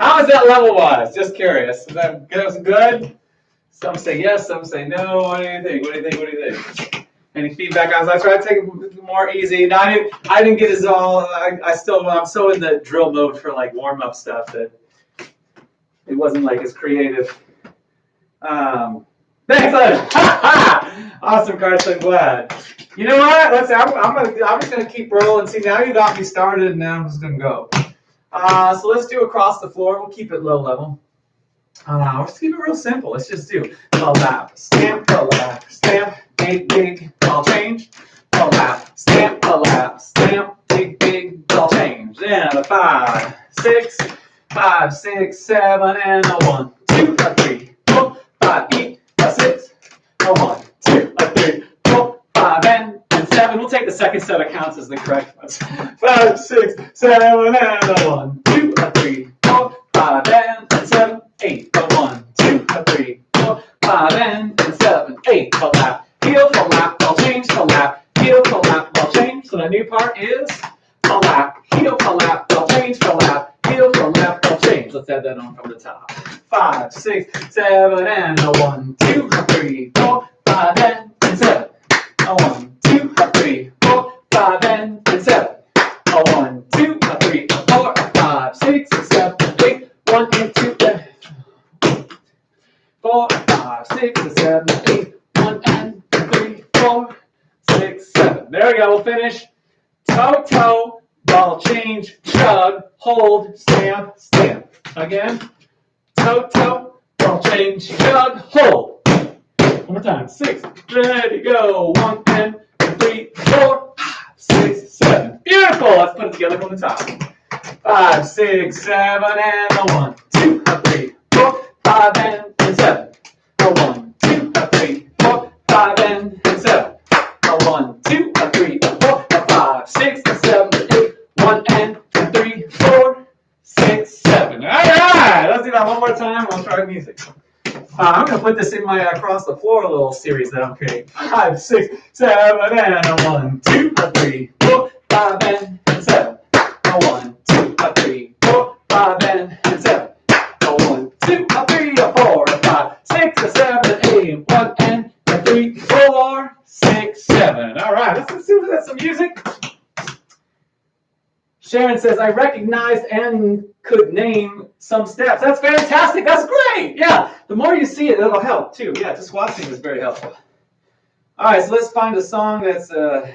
[SPEAKER 1] How is that level-wise? Just curious. Is that good? Some say yes, some say no. What do you think? What do you think? What do you think? Any feedback? I tried to take it more easy. No, I didn't get as all. I'm so in the drill mode for like warm-up stuff that it wasn't like as creative. Excellent. Awesome, Carson. Glad. You know what? I'm just gonna keep rolling. See, now you got me started, and now I'm just gonna go. So let's do across the floor. We'll keep it low level. Let's keep it real simple. Let's just do a lap, stamp, big, big, ball change. A lap, stamp, big, big, ball change. And a 5, 6, 5, 6, 7, and a 1, 2, a 3, 4, 5, 8, a 6, a 1, 2, a 3, 4, 5, and 7. We'll take the second set of counts as the correct ones. 5, 6, 7, and a 1, 2, a 3, 4, 5, and 7, 8, a 1, 2, a 3, 4, 5, and 7, 8, a lap, heel to lap, ball change to lap, heel to lap, ball change. So the new part is a lap, heel to lap, ball change to lap, heel to lap, ball change. Let's add that on from the top. 5, 6, 7, and a 1, 2, a 3, 4, 5, and 7, a 1, 2, a 3, 4, 5, and 7, a 1, 2, a 3, a 4, a 5, 6, 7, 8, 1 and 2, 4, 5, 6, 7, 8, 1 and 3, 4, 6, 7. There we go. We'll finish. Toe, toe, ball change, chug, hold, stamp, stamp. Again. Toe, toe, ball change, chug, hold. One more time. 6. Ready, go. 1 and 3, 4, 5, 6, 7. Beautiful. Let's put it together from the top. 5, 6, 7, and a 1, 2, a 3, 4, 5, and 7. A 1, 2, a 3, 4, 5, and 7. A 1, 2, a 3, a 4, a 5, 6, a 7, 8, 1 and 3, 4, 6, 7. All right, let's do that one more time. I'll try music. I'm going to put this in my across the floor little series that I'm creating. 5, 6, 7, and a 1, 2, a 3, 4, 5, and 7. A 1, 2, a 3, 4, 5, and 7. A 1, 2, a 3, a 4, a 5, 6, a 7, 8, 1 and 3, 4, 6, 7. All right, let's see if that's some music. Sharon says, I recognized and could name some steps. That's fantastic. That's great. Yeah, the more you see it, it'll help too. Yeah, just watching is very helpful. All right, so let's find a song that's going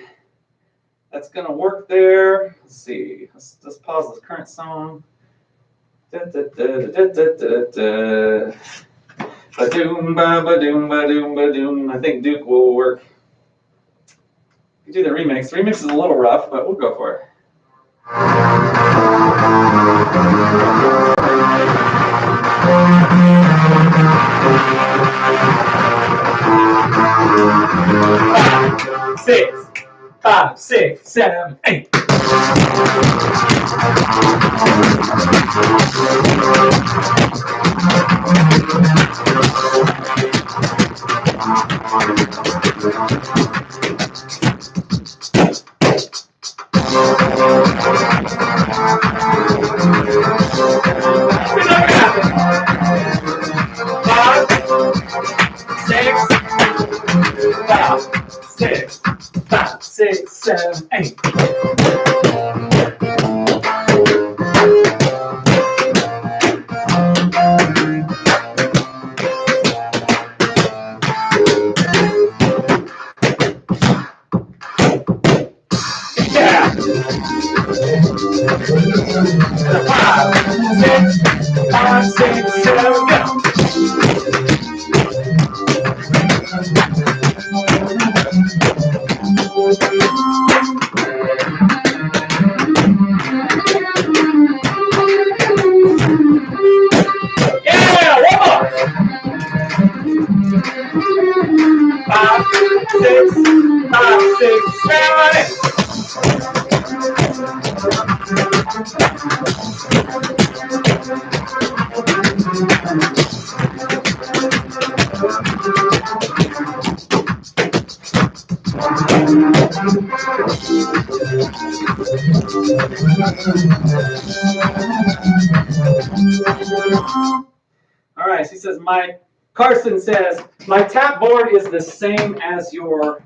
[SPEAKER 1] to work there. Let's see. Let's pause this current song. Ba-doom, ba-ba-doom, ba-doom, ba-doom. I think Duke will work. You do the remix. The remix is a little rough, but we'll go for it. 5, 6, 7, 8. Five, six, seven, 8. Yeah. 5, 6, 7, go. Yeah, one more. 5, 6, 7, 8. All right, she says, Carson says, my tap board is the same as your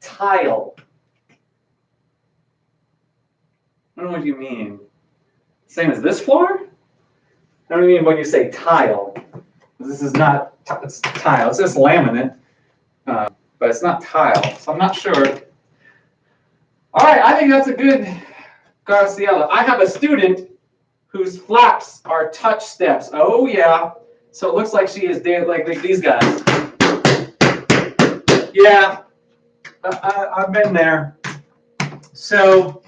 [SPEAKER 1] tile. I don't know what you mean. Same as this floor? I don't mean when you say tile. This is not, it's tile, it's just laminate, but it's not tile, so I'm not sure. All right, I think that's a good Graciela. I have a student whose flaps are touch steps. Oh yeah, so it looks like she is dead like these guys. Yeah, I've been there. So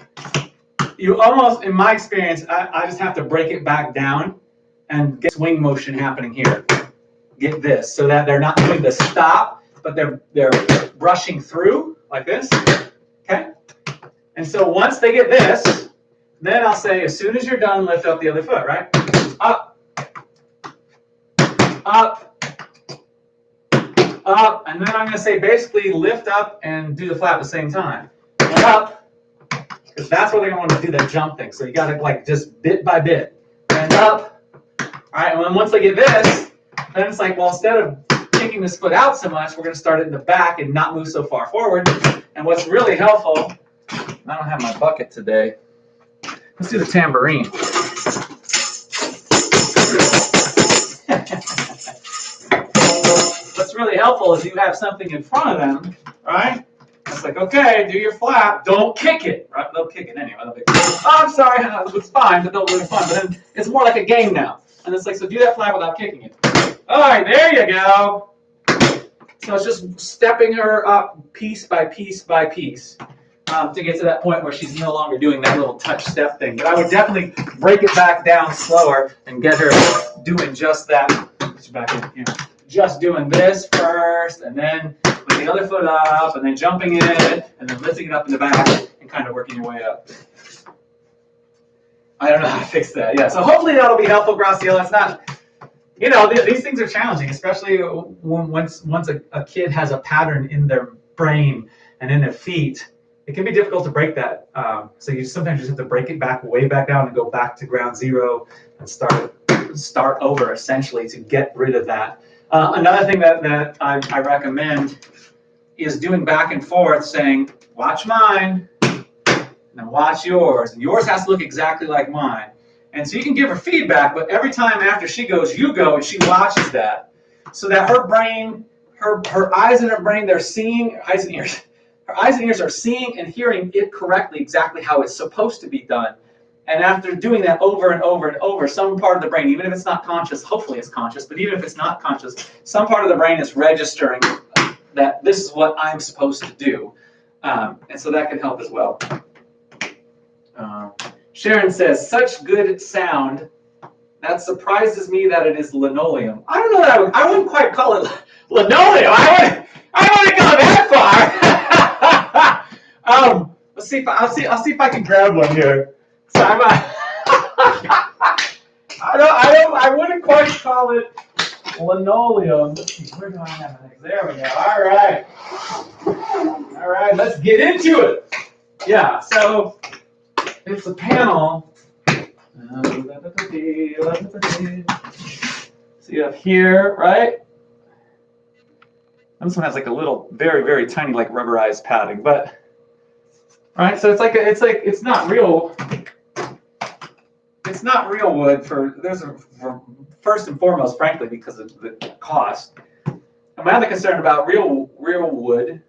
[SPEAKER 1] you almost, in my experience, I just have to break it back down and get swing motion happening here. Get this, so that they're not doing the stop, but they're brushing through like this, okay? And so once they get this, then I'll say, as soon as you're done, lift up the other foot, right? Up, up, up, and then I'm gonna say basically lift up and do the flap at the same time. And up, because that's where they're gonna want to do that jump thing. So you gotta like just bit by bit. And up. All right, and then once they get this, then it's like, well, instead of kicking this foot out so much, we're gonna start it in the back and not move so far forward. And what's really helpful, I don't have my bucket today. Let's do the tambourine. What's really helpful is you have something in front of them, right? It's like, okay, do your flap. Don't kick it, right? They'll kick it anyway. They'll be, oh, I'm sorry, it's fine, but they'll do it fun. But then it's more like a game now. And it's like, so do that flap without kicking it. All right, there you go. So it's just stepping her up piece by piece by piece. To get to that point where she's no longer doing that little touch step thing. But I would definitely break it back down slower and get her doing just that. Just doing this first, and then with the other foot up, and then jumping in, and then lifting it up in the back, and kind of working your way up. I don't know how to fix that. Yeah, so hopefully that'll be helpful, Graciela. It's not, you know, these things are challenging, especially once a kid has a pattern in their brain and in their feet. It can be difficult to break that. So you sometimes just have to break it back, way back down, and go back to ground zero and start over, essentially, to get rid of that. Another thing that I recommend is doing back and forth, saying, watch mine, and watch yours. And yours has to look exactly like mine. And so you can give her feedback, but every time after she goes, you go, and she watches that. So that her brain, her eyes and her brain, they're seeing, eyes and ears, her eyes and ears are seeing and hearing it correctly, exactly how it's supposed to be done. And after doing that over and over and over, some part of the brain, even if it's not conscious, hopefully it's conscious, but even if it's not conscious, some part of the brain is registering that this is what I'm supposed to do. And so that can help as well. Sharon says, such good sound. That surprises me that it is linoleum. I don't know that I wouldn't quite call it linoleum. I wouldn't go that far. Let's see if I'll see if I can grab one here. So I wouldn't quite call it linoleum. Let's see, where do I have it? There we go. All right, let's get into it. Yeah, so it's a panel. So you have here, right? This one has like a little, very, very tiny, like rubberized padding, but right. So it's not real. It's not real wood for first and foremost, frankly, because of the cost. And my other concern about real wood,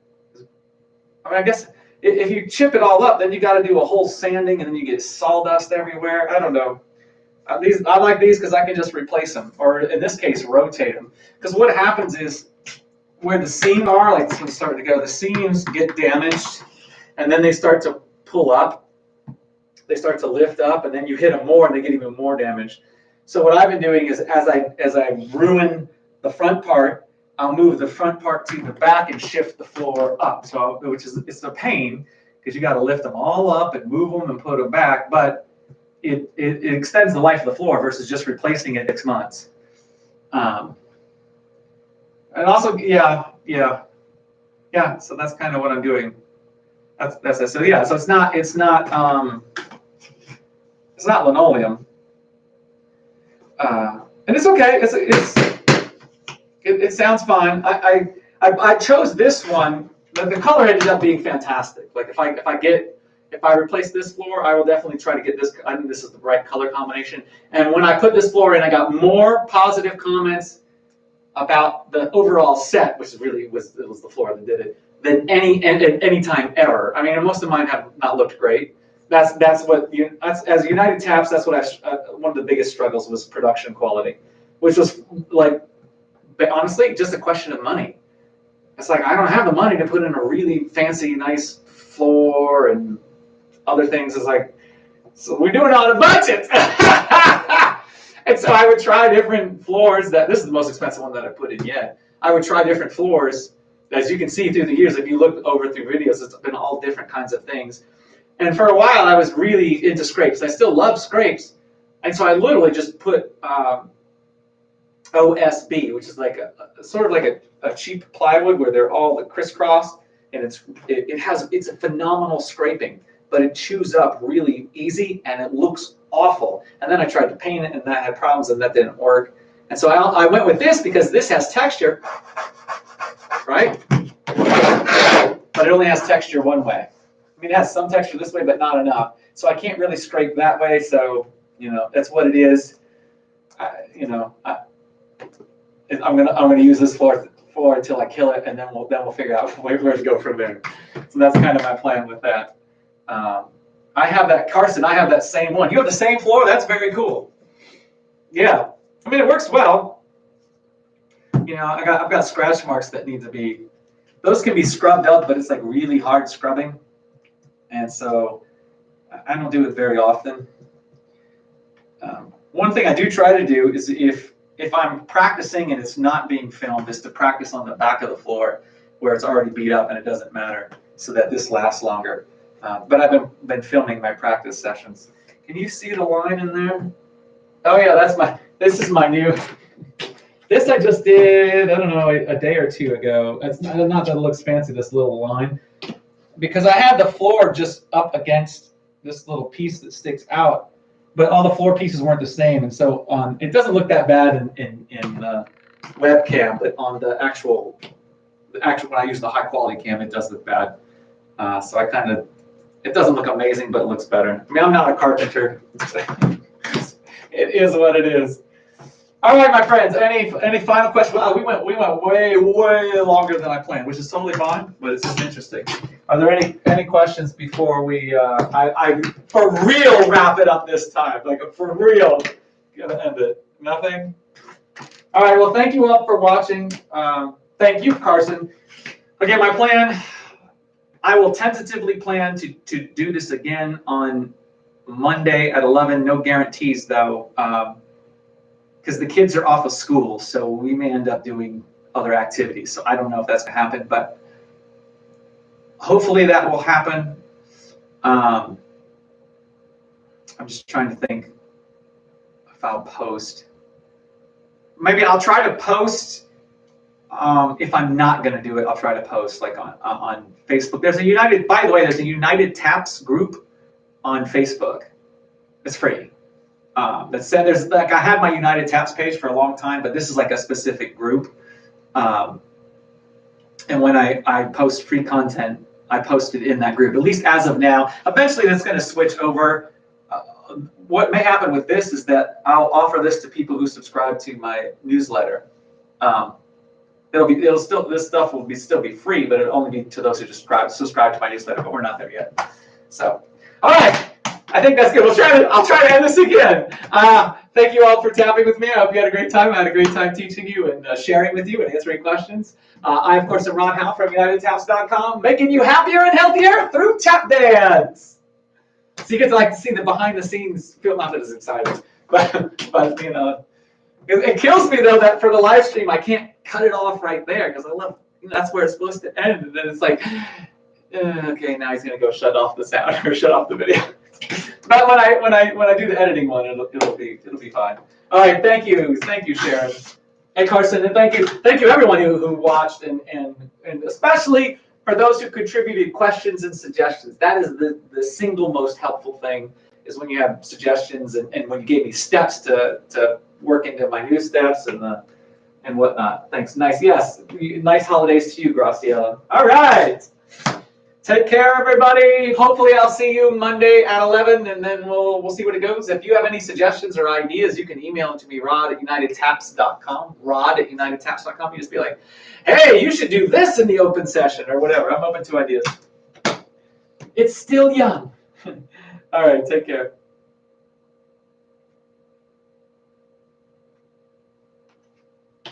[SPEAKER 1] I mean, I guess if you chip it all up, then you got to do a whole sanding, and then you get sawdust everywhere. I don't know. I like these because I can just replace them, or in this case, rotate them. Because what happens is where the seams are, like this one's starting to go, the seams get damaged, and then they start to pull up. They start to lift up, and then you hit them more, and they get even more damaged. So what I've been doing is, as I ruin the front part, I'll move the front part to the back and shift the floor up. So, it's a pain because you got to lift them all up and move them and put them back, but it extends the life of the floor versus just replacing it 6 months. And also, yeah. So that's kind of what I'm doing. That's it. So yeah. So it's not. It's not linoleum. And it's okay. It sounds fine. I chose this one. The color ended up being fantastic. Like if I replace this floor, I will definitely try to get this. I think this is the right color combination. And when I put this floor in, I got more positive comments about the overall set, which really was the floor that did it, than any time ever. I mean, most of mine have not looked great. That's as United Taps. That's what one of the biggest struggles was production quality, which was like, honestly, just a question of money. It's like I don't have the money to put in a really fancy, nice floor and other things. It's like, so we're doing it on a budget. And so I would try different floors. This is the most expensive one that I put in yet. I would try different floors. As you can see through the years, if you look over through videos, it's been all different kinds of things. And for a while, I was really into scrapes. I still love scrapes. And so I literally just put OSB, which is like sort of like a cheap plywood where they're all crisscross, and it's a phenomenal scraping, but it chews up really easy and it looks awful. And then I tried to paint it and that had problems and that didn't work. And so I went with this because this has texture, right? But it only has texture one way. I mean, it has some texture this way, but not enough. So I can't really scrape that way. So, that's what it is. I'm gonna use this floor until I kill it, and then we'll figure out where to go from there. So that's kind of my plan with that. I have that, Carson. I have that same one. You have the same floor. That's very cool. Yeah, I mean it works well. I've got scratch marks that need to be. Those can be scrubbed up, but it's like really hard scrubbing, and so I don't do it very often. One thing I do try to do is if I'm practicing and it's not being filmed, is to practice on the back of the floor where it's already beat up and it doesn't matter, so that this lasts longer. But I've been filming my practice sessions. Can you see the line in there? Oh yeah, this is my new. This I just did, I don't know, a day or two ago. It's not that it looks fancy, this little line, because I had the floor just up against this little piece that sticks out. But all the floor pieces weren't the same, and so it doesn't look that bad in the webcam, but on the actual when I use the high quality cam, it does look bad. So it doesn't look amazing, but it looks better. I mean, I'm not a carpenter. It is what it is. All right, my friends. Any final questions? We went way longer than I planned, which is totally fine, but it's just interesting. Are there any questions before we I for real wrap it up this time? Like for real, gonna end it. Nothing. All right. Well, thank you all for watching. Thank you, Carson. Again, my plan. I will tentatively plan to do this again on Monday at 11. No guarantees though. Because the kids are off of school, so we may end up doing other activities. So I don't know if that's going to happen, but hopefully that will happen. I'm just trying to think if I'll post. Maybe I'll try to post. If I'm not going to do it, I'll try to post like on Facebook. There's a United Taps group on Facebook. It's free. That said, there's like I had my United Taps page for a long time, but this is like a specific group. And when I post free content, I post it in that group. At least as of now. Eventually, that's going to switch over. What may happen with this is that I'll offer this to people who subscribe to my newsletter. This stuff will still be free, but it'll only be to those who subscribe to my newsletter. But we're not there yet. So, all right. I think that's good. I'll try to end this again. Thank you all for tapping with me. I hope you had a great time. I had a great time teaching you and sharing with you and answering questions. I, of course, am Ron Howe from UnitedTaps.com, making you happier and healthier through tap dance. So you get to see the behind-the-scenes feel. Not that it's exciting, but it kills me though that for the live stream I can't cut it off right there because I love that's where it's supposed to end, and then it's like, okay, now he's gonna go shut off the sound or shut off the video. But when I do the editing one, it'll be fine. All right, thank you, Sharon, and Carson, and thank you everyone who watched, and especially for those who contributed questions and suggestions. That is the single most helpful thing, is when you have suggestions and when you gave me steps to work into my new steps and whatnot. Thanks. Nice. Yes. Nice holidays to you, Graciela. All right. Take care, everybody. Hopefully, I'll see you Monday at 11, and then we'll see what it goes. If you have any suggestions or ideas, you can email them to me, rod@unitedtaps.com. Rod@unitedtaps.com. You just be like, hey, you should do this in the open session or whatever. I'm open to ideas. It's still young. All right. Take care.